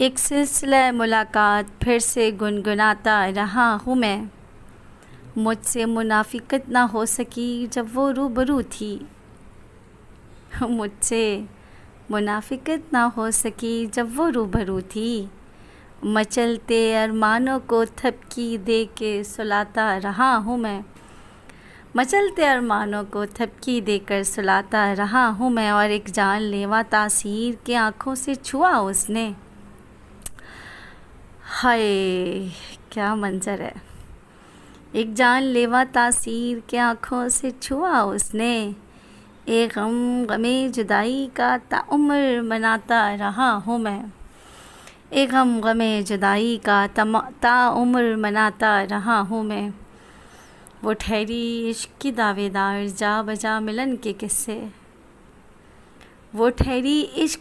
एक सिलसिला मुलाकात फिर से गुनगुनाता रहा हूँ मैं। मुझसे मुनाफिकत ना हो सकी जब वो रूबरू थी। मुझसे मुनाफिकत ना हो सकी जब वो रूबरू थी। मचलते अरमानों को थपकी दे के सुलाता रहा हूँ मैं। मचलते अरमानों को थपकी देकर सुलाता रहा हूँ मैं। और एक जानलेवा तासीर के आँखों से छुआ उसने। हाय, क्या मंजर है। एक जानलेवा तासीर के आँखों से छुआ उसने। एक गमे जुदाई का ताउम्र मनाता रहा हूँ मैं। एक गमे जुदाई का ताउम्र मनाता रहा हूँ मैं। वो ठहरी इश्क की दावेदार जा बजा मिलन के किस्से। वो ठहरी इश्क